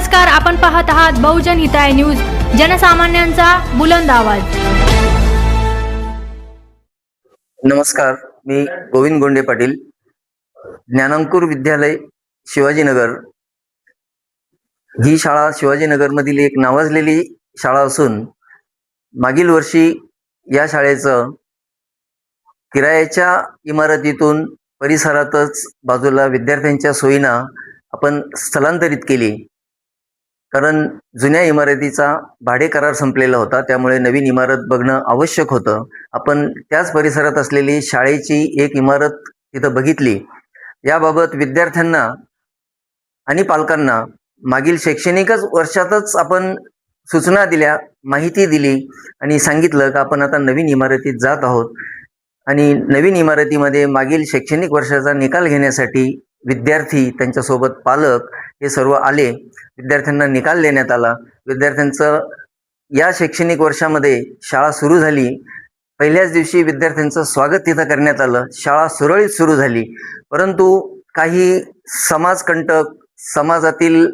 नमस्कार, आपण पाहत आहात बहुजन हिताय न्यूज, जनसामान्यांचा बुलंद आवाज। नमस्कार, मी गोविंद गोंडे पाटील, ज्ञानांकुर विद्यालय शिवाजीनगर। ही शाळा शिवाजीनगर मधील एक नावाजलेली शाळा असून मागील वर्षी या शाळेचं किरायाच्या इमारतीतून परिसरातच बाजूला विद्यार्थ्यांच्या सोयीनं आपण स्थलांतरित केली, कारण जुन्या इमारतीचा भाडे करार संपलेला होता, त्यामुळे नवीन इमारत बघणं आवश्यक होतं। आपण त्याच परिसरात असलेली शाळेची एक इमारत तिथं बघितली। याबाबत विद्यार्थ्यांना आणि पालकांना मागील शैक्षणिकच वर्षातच आपण सूचना दिल्या, माहिती दिली आणि सांगितलं की आपण आता नवीन इमारतीत जात आहोत आणि नवीन इमारतीमध्ये मागील शैक्षणिक वर्षाचा निकाल घेण्यासाठी विद्यार्थी, त्यांच्यासोबत पालक हे सर्व आले। विद्यार्थ्यांना निकाल देण्यात आला। विद्यार्थ्यांचं या शैक्षणिक वर्षामध्ये शाळा सुरू झाली। पहिल्याच दिवशी विद्यार्थ्यांचं स्वागत तिथं करण्यात आलं। शाळा सुरळीत सुरू झाली, परंतु काही समाजकंटक, समाजातील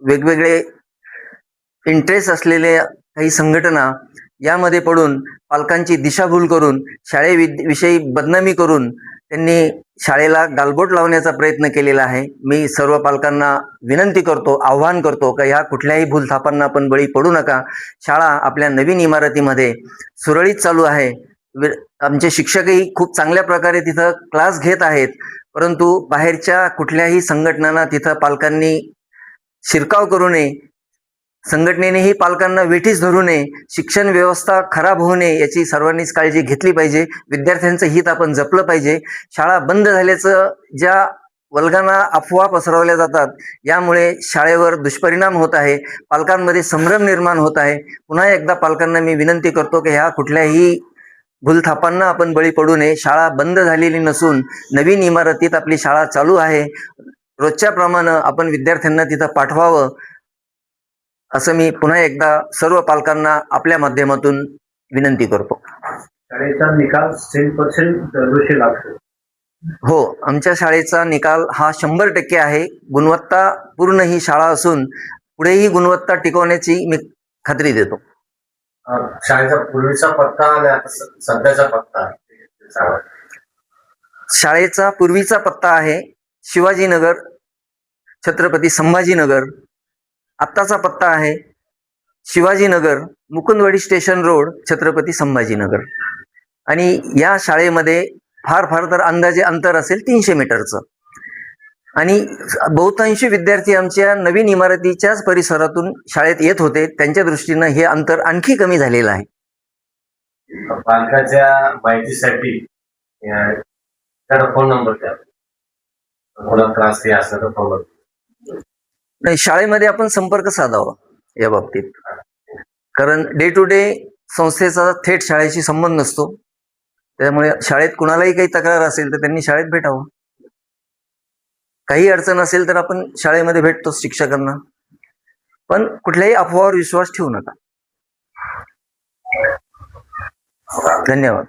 वेगवेगळे इंटरेस्ट असलेल्या काही संघटना यामध्ये पडून पालकांची दिशाभूल करून शाळेविषयी बदनामी करून त्यांनी शाळेला गालबोट लावण्याचा प्रयत्न केलेला आहे। मी सर्व पालकांना विनंती करतो, आव्हान करतो की ह्या कुठल्याही भूलथापांना आपण बळी पडू नका। शाळा आपल्या नवीन इमारतीमध्ये सुरळीत चालू आहे। आमचे शिक्षकही खूप चांगल्या प्रकारे तिथं क्लास घेत आहेत, परंतु बाहेरच्या कुठल्याही संघटनांना तिथं पालकांनी शिरकाव करू नये, संघटनेनेही पालकांना वेठीस धरू नये, शिक्षण व्यवस्था खराब होऊ नये याची सर्वांनीच काळजी घेतली पाहिजे। विद्यार्थ्यांचं हित आपण जपलं पाहिजे। शाळा बंद झाल्याचं ज्या वल्गना अफवा पसरवल्या जातात, यामुळे शाळेवर दुष्परिणाम होत आहे, पालकांमध्ये संभ्रम निर्माण होत आहे। पुन्हा एकदा पालकांना मी विनंती करतो की ह्या कुठल्याही भूलथापांना आपण बळी पडू नये। शाळा बंद झालेली नसून नवीन इमारतीत आपली शाळा चालू आहे। रोजच्या प्रमाणे आपण विद्यार्थ्यांना तिथं पाठवावं असं मी पुन्हा एकदा सर्व पालकांना आपल्या माध्यमातून विनंती करतो। शाळेचा निकाल 100% दरवर्षी लागतो। हो, आमच्या शाळेचा निकाल हा 100% आहे। गुणवत्तापूर्ण ही शाळा असून पुढेही गुणवत्ता टिकवण्याची मी खात्री देतो। शाळेचा पूर्वीचा पत्ता आणि आता सध्याचा पत्ता सांगा। शाळेचा पूर्वीचा पत्ता आहे शिवाजीनगर, छत्रपती संभाजीनगर। आत्ताचा पत्ता आहे शिवाजीनगर, मुकुंदवाडी स्टेशन रोड, छत्रपती संभाजीनगर। आणि या शाळेमध्ये फार फार तर अंदाजे अंतर असेल 300 मीटरचं। आणि बहुतांशी विद्यार्थी आमच्या नवीन इमारतीच्याच परिसरातून शाळेत येत होते, त्यांच्या दृष्टीनं हे अंतर आणखी कमी झालेलं आहे। पालकाच्या माहितीसाठी त्याचा फोन नंबर द्या, कोणाला त्रास असला तर फोन नंबर। नाही, शाळेमध्ये आपण संपर्क साधावा या बाबतीत, कारण डे टू डे संस्थेचा थेट शाळेशी संबंध नसतो। त्यामुळे शाळेत कुणालाही काही तक्रार असेल तर त्यांनी शाळेत भेटावं। काही अडचण असेल तर आपण शाळेमध्ये भेटतो शिक्षकांना, पण कुठल्याही अफवावर विश्वास ठेवू नका। धन्यवाद।